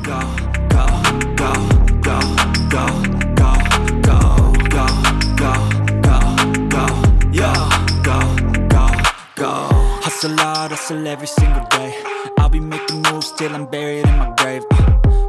go, go, go, go, go, go, go, go, go, go, go. Hustle hard, hustle every single day. I'll be making moves till I'm buried in my grave.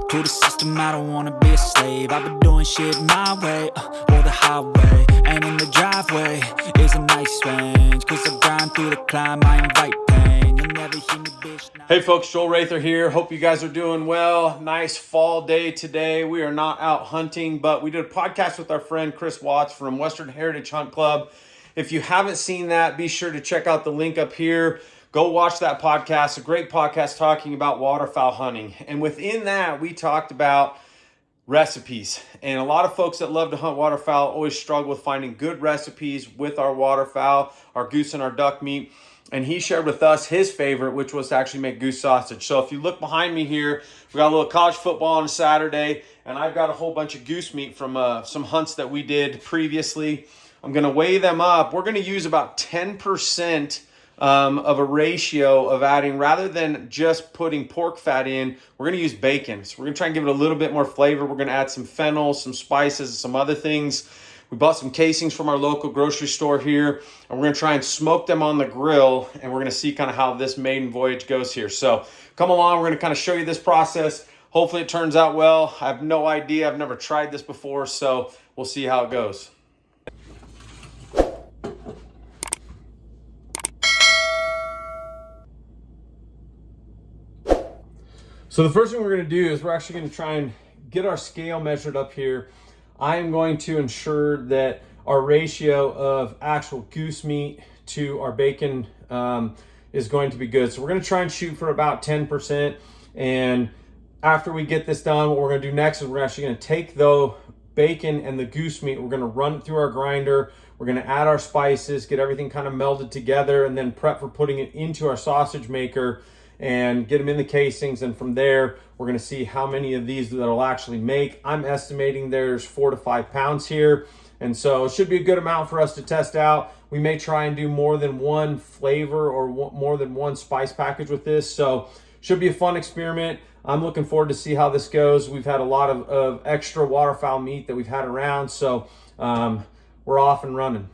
To the system, I don't wanna be a slave. I've been doing shit my way, or the highway. And in the driveway is a nice range, cause I grind through the climb, I invite pain. You'll never hear me, bitch. Hey folks, Joel Rather here. Hope you guys are doing well. Nice fall day today. We are not out hunting, but we did a podcast with our friend Chris Watts from Western Heritage Hunt Club. If you haven't seen that, be sure to check out the link up here. Go watch that podcast, a great podcast talking about waterfowl hunting. And within that, we talked about recipes. And a lot of folks that love to hunt waterfowl always struggle with finding good recipes with our waterfowl, our goose and our duck meat. And he shared with us his favorite, which was to actually make goose sausage. So if you look behind me here, we got a little college football on a Saturday, and I've got a whole bunch of goose meat from some hunts that we did previously. I'm going to weigh them up. We're going to use about 10% of a ratio of adding, rather than just putting pork fat in, we're going to use bacon. So we're going to try and give it a little bit more flavor. We're going to add some fennel, some spices, and some other things. We bought some casings from our local grocery store here, and we're going to try and smoke them on the grill, and we're going to see kind of how this maiden voyage goes here. So come along. We're going to kind of show you this process. Hopefully it turns out well. I have no idea. I've never tried this before, so we'll see how it goes. So the first thing we're going to do is we're actually going to try and get our scale measured up here. I am going to ensure that our ratio of actual goose meat to our bacon is going to be good. So we're going to try and shoot for about 10%. And after we get this done, what we're going to do next is we're actually going to take the bacon and the goose meat, we're going to run it through our grinder. We're going to add our spices, get everything kind of melded together, and then prep for putting it into our sausage maker and get them in the casings. And from there, we're going to see how many of these that'll actually make. I'm estimating there's 4 to 5 pounds here. And so it should be a good amount for us to test out. We may try and do more than one flavor or more than one spice package with this. So should be a fun experiment. I'm looking forward to see how this goes. We've had a lot of extra waterfowl meat that we've had around. So we're off and running.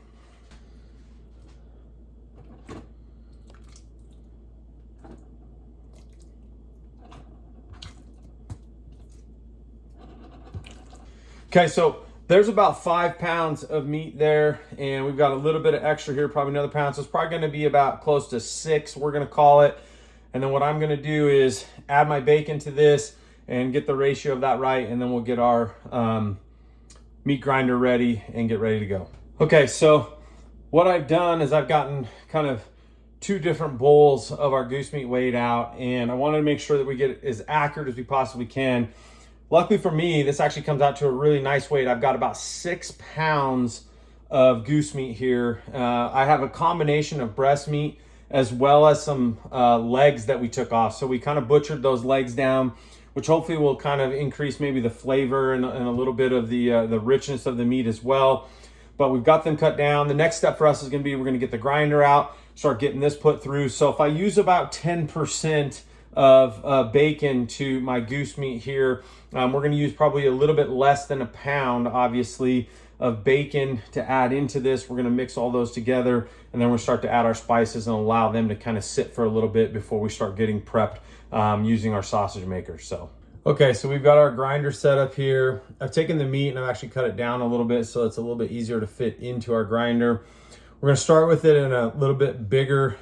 Okay, so there's about 5 pounds of meat there, and we've got a little bit of extra here, probably another pound. So it's probably going to be about close to 6, we're going to call it. And then what I'm going to do is add my bacon to this and get the ratio of that right, and then we'll get our meat grinder ready and get ready to go. Okay, so what I've done is I've gotten kind of 2 different bowls of our goose meat weighed out, and I wanted to make sure that we get as accurate as we possibly can. Luckily for me, this actually comes out to a really nice weight. I've got about 6 pounds of goose meat here. I have a combination of breast meat as well as some legs that we took off. So we kind of butchered those legs down, which hopefully will kind of increase maybe the flavor and a little bit of the richness of the meat as well. But we've got them cut down. The next step for us is going to be, we're going to get the grinder out, start getting this put through. So if I use about 10% of bacon to my goose meat here, we're going to use probably a little bit less than a pound, obviously, of bacon to add into this. We're going to mix all those together, and then we'll start to add our spices and allow them to kind of sit for a little bit before we start getting prepped using our sausage maker. So okay, so we've got our grinder set up here. I've taken the meat and I've actually cut it down a little bit so it's a little bit easier to fit into our grinder. We're going to start with it in a little bit bigger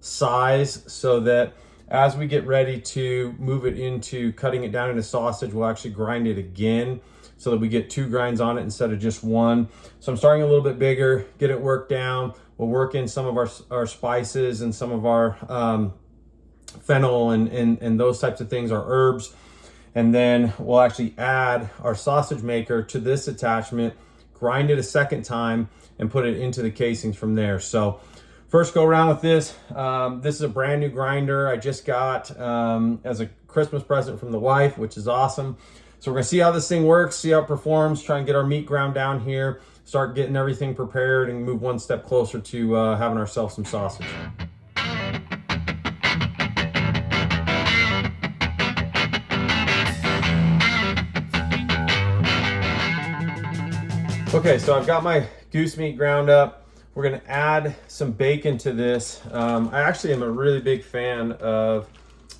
size, so that as we get ready to move it into cutting it down into sausage, we'll actually grind it again so that we get 2 grinds on it instead of just 1. So I'm starting a little bit bigger, get it worked down. We'll work in some of our spices and some of our fennel and those types of things, our herbs. And then we'll actually add our sausage maker to this attachment, grind it a second time, and put it into the casings from there. So first go around with this. This is a brand new grinder I just got as a Christmas present from the wife, which is awesome. So we're gonna see how this thing works, see how it performs, try and get our meat ground down here, start getting everything prepared, and move one step closer to having ourselves some sausage. Okay, so I've got my goose meat ground up. We're gonna add some bacon to this. I actually am a really big fan of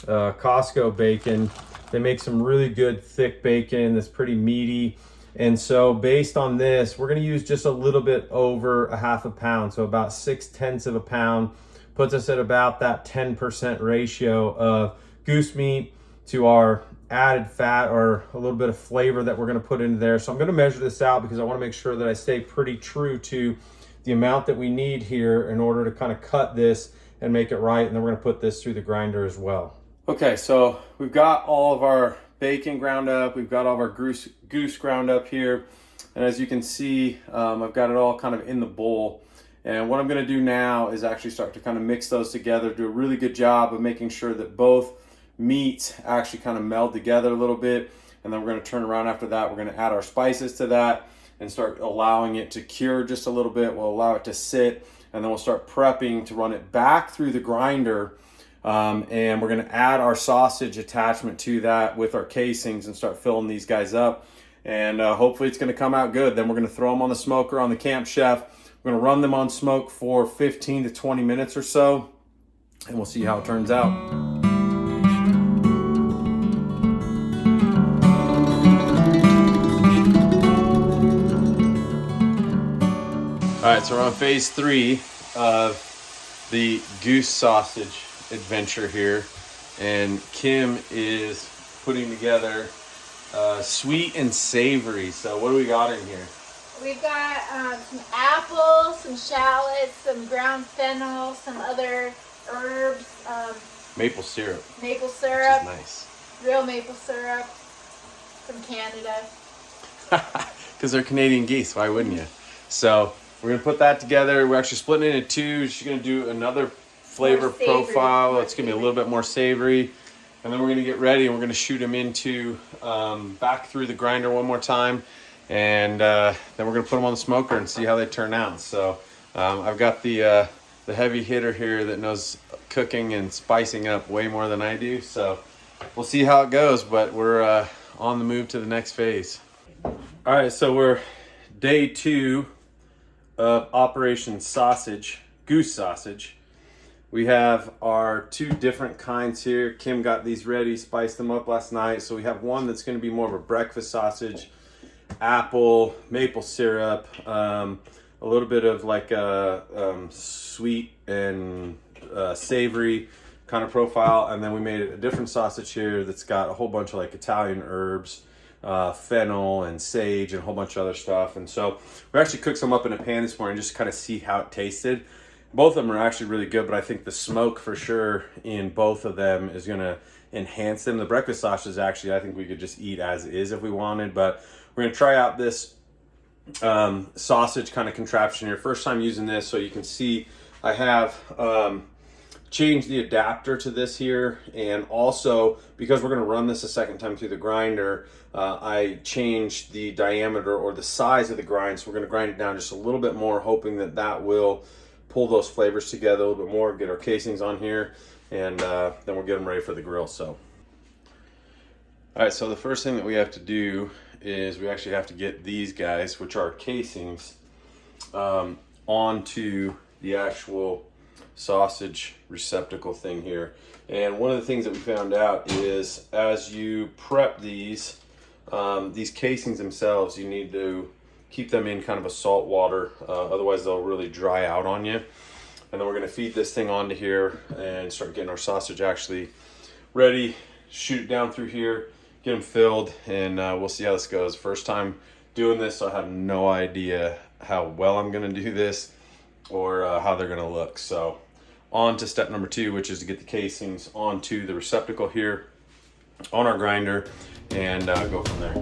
Costco bacon. They make some really good thick bacon that's pretty meaty. And so based on this, we're gonna use just a little bit over a half a pound. So about 6/10 of a pound puts us at about that 10% ratio of goose meat to our added fat or a little bit of flavor that we're gonna put into there. So I'm gonna measure this out because I wanna make sure that I stay pretty true to the amount that we need here in order to kind of cut this and make it right. And then we're gonna put this through the grinder as well. Okay, so we've got all of our bacon ground up. We've got all of our goose ground up here. And as you can see, I've got it all kind of in the bowl. And what I'm gonna do now is actually start to kind of mix those together, do a really good job of making sure that both meats actually kind of meld together a little bit. And then we're gonna turn around after that. We're gonna add our spices to that and start allowing it to cure just a little bit. We'll allow it to sit, and then we'll start prepping to run it back through the grinder. And we're gonna add our sausage attachment to that with our casings and start filling these guys up. And hopefully it's gonna come out good. Then we're gonna throw them on the smoker on the Camp Chef. We're gonna run them on smoke for 15 to 20 minutes or so, and we'll see how it turns out. All right, so we're on phase 3 of the goose sausage adventure here, and Kim is putting together sweet and savory. So what do we got in here? We've got some apples, some shallots, some ground fennel, some other herbs. Maple syrup. Maple syrup. Which is nice. Real maple syrup from Canada. Because they're Canadian geese, why wouldn't you? So we're gonna put that together. We're actually splitting it into two. She's gonna do another flavor profile. It's gonna be a little bit more savory. And then we're gonna get ready and we're gonna shoot them into back through the grinder one more time. And then we're gonna put them on the smoker and see how they turn out. So I've got the heavy hitter here that knows cooking and spicing up way more than I do. So we'll see how it goes, but we're on the move to the next phase. All right, so we're day 2 of Operation Sausage, goose sausage. We have our 2 different kinds here. Kim got these ready, spiced them up last night. So we have one that's gonna be more of a breakfast sausage, apple, maple syrup, a little bit of like a sweet and savory kind of profile. And then we made a different sausage here that's got a whole bunch of like Italian herbs, fennel and sage and a whole bunch of other stuff. And so we actually cooked some up in a pan this morning just to kind of see how it tasted. Both of them are actually really good, but I think the smoke for sure in both of them is gonna enhance them. The breakfast sausage actually, I think we could just eat as is if we wanted, but we're gonna try out this sausage kind of contraption here. First time using this, so you can see I have changed the adapter to this here, and also because we're gonna run this a second time through the grinder, I changed the diameter or the size of the grind, so we're gonna grind it down just a little bit more, hoping that that will pull those flavors together a little bit more, get our casings on here, and then we'll get them ready for the grill. So, all right, so the first thing that we have to do is we actually have to get these guys, which are casings, onto the actual sausage receptacle thing here. And one of the things that we found out is as you prep these casings themselves, you need to keep them in kind of a salt water, otherwise they'll really dry out on you. And then we're gonna feed this thing onto here and start getting our sausage actually ready, shoot it down through here, get them filled, and we'll see how this goes. First time doing this, so I have no idea how well I'm gonna do this or how they're gonna look. So on to step number 2, which is to get the casings onto the receptacle here on our grinder and go from there.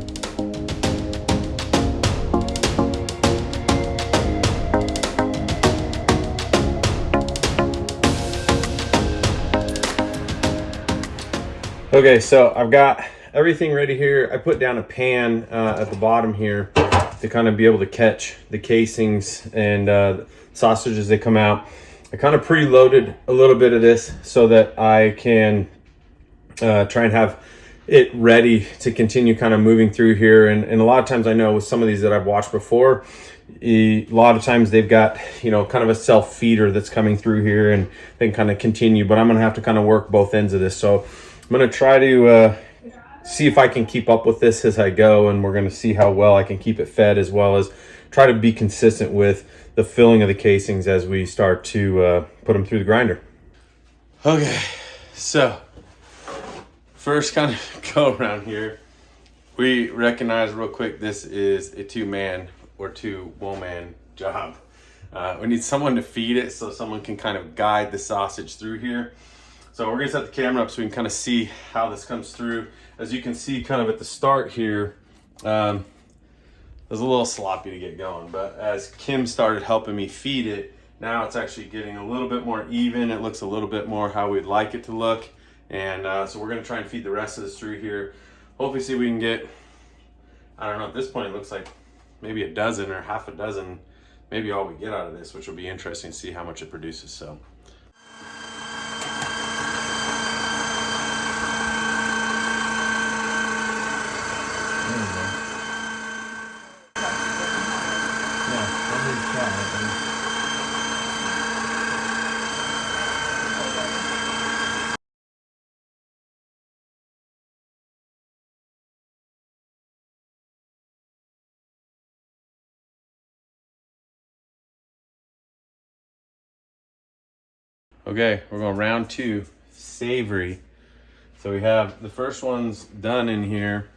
Okay, so I've got everything ready here. I put down a pan at the bottom here to kind of be able to catch the casings and sausage as they come out. I kind of preloaded a little bit of this so that I can try and have it ready to continue kind of moving through here. And a lot of times I know with some of these that I've watched before, a lot of times they've got, you know, kind of a self feeder that's coming through here and they can kind of continue, but I'm going to have to kind of work both ends of this. So I'm going to try to see if I can keep up with this as I go, and we're going to see how well I can keep it fed, as well as try to be consistent with the filling of the casings as we start to put them through the grinder. Okay, so first kind of go around here, we recognize real quick this is a two-man or two-woman job. We need someone to feed it so someone can kind of guide the sausage through here. So we're gonna set the camera up so we can kind of see how this comes through. As you can see kind of at the start here, it was a little sloppy to get going, but as Kim started helping me feed it, now it's actually getting a little bit more even. It looks a little bit more how we'd like it to look. And so we're gonna try and feed the rest of this through here. Hopefully see if we can get, I don't know, at this point it looks like maybe a dozen or half a dozen, maybe all we get out of this, which will be interesting to see how much it produces. So. Okay, we're going round two, savory. So we have the first one's done in here.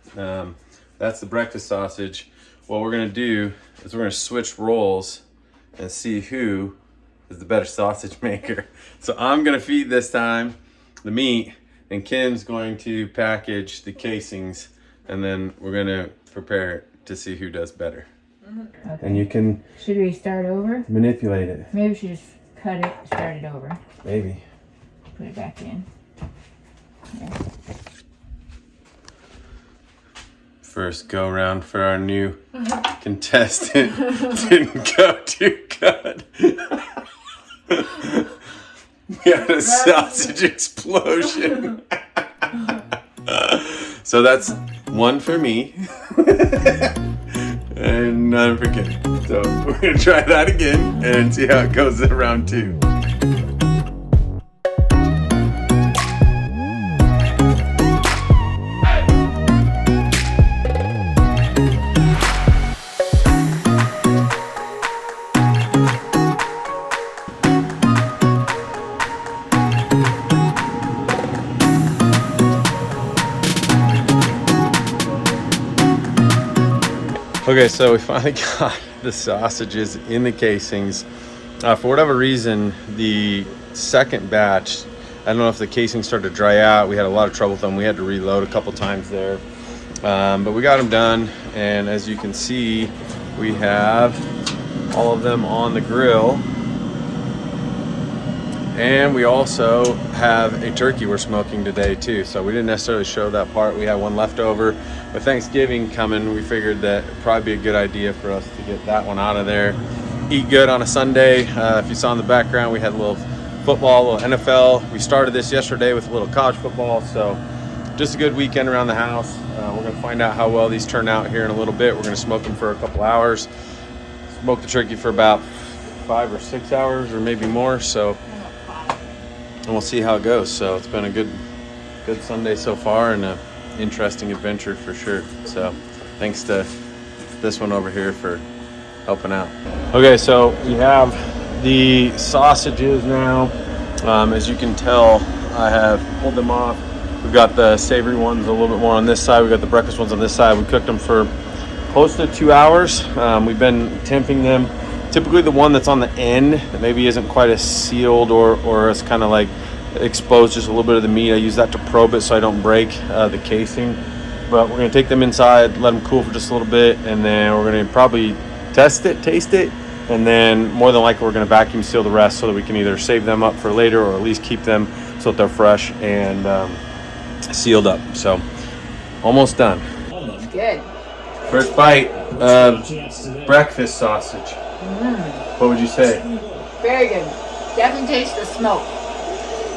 That's the breakfast sausage. What we're gonna do is we're gonna switch roles and see who is the better sausage maker. So I'm gonna feed this time the meat, and Kim's going to package the casings, and then we're gonna prepare it to see who does better. Okay. And you can Should we start over? manipulate it. Maybe we should just cut it, start it over. Maybe. Put it back in. Yeah. First go round for our new contestant. Didn't go too good. We had a sausage explosion. So that's one for me. And none for Kim. So we're gonna try that again and see how it goes in round two. Okay, so we finally got the sausages in the casings. For whatever reason, the second batch, I don't know if the casings started to dry out. We had a lot of trouble with them. We had to reload a couple times there. But we got them done. And as you can see, we have all of them on the grill. And we also have a turkey we're smoking today too. So we didn't necessarily show that part. We had one left over. With Thanksgiving coming, we figured that it'd probably be a good idea for us to get that one out of there. Eat good on a Sunday. If you saw in the background, we had a little football, a little NFL. We started this yesterday with a little college football. So just a good weekend around the house. We're gonna find out how well these turn out here in a little bit. We're gonna smoke them for a couple hours. Smoke the turkey for about 5 or 6 hours or maybe more. So. And we'll see how it goes. So it's been a good Sunday so far, and an interesting adventure for sure. So thanks to this one over here for helping out. Okay, so we have the sausages now. As you can tell, I have pulled them off. We've got the savory ones a little bit more on this side. We've got the breakfast ones on this side. We cooked them for close to 2 hours. We've been temping them. Typically the one that's on the end that maybe isn't quite as sealed or it's kind of like exposed just a little bit of the meat. I use that to probe it so I don't break the casing. But we're going to take them inside, let them cool for just a little bit, and then we're going to probably taste it, and then more than likely we're going to vacuum seal the rest so that we can either save them up for later or at least keep them so that they're fresh and sealed up. So almost done. Good. First bite of breakfast sausage. What would you say? Very good. Definitely taste the smoke.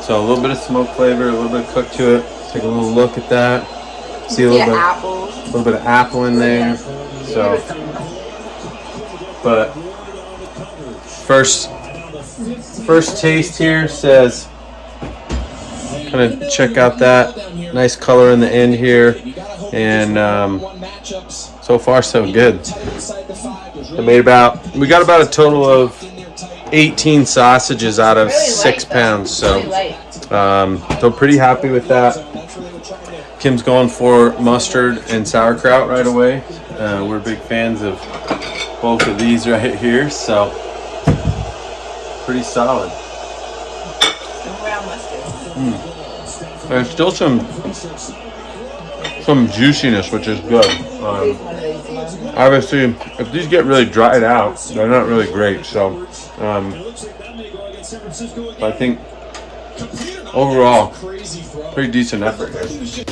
So a little bit of smoke flavor, a little bit of cook to it. Take a little look at that. See a little bit, apple. a little bit of apple in there. So, but first taste here says, kind of check out that nice color in the end here, and so far so good. We got about a total of 18 sausages out of 6 pounds, so so pretty happy with that. Kim's going for mustard and sauerkraut right away. We're big fans of both of these right here, so pretty solid. There's still some juiciness, which is good. Obviously, if these get really dried out, they're not really great. So, I think overall, pretty decent effort here.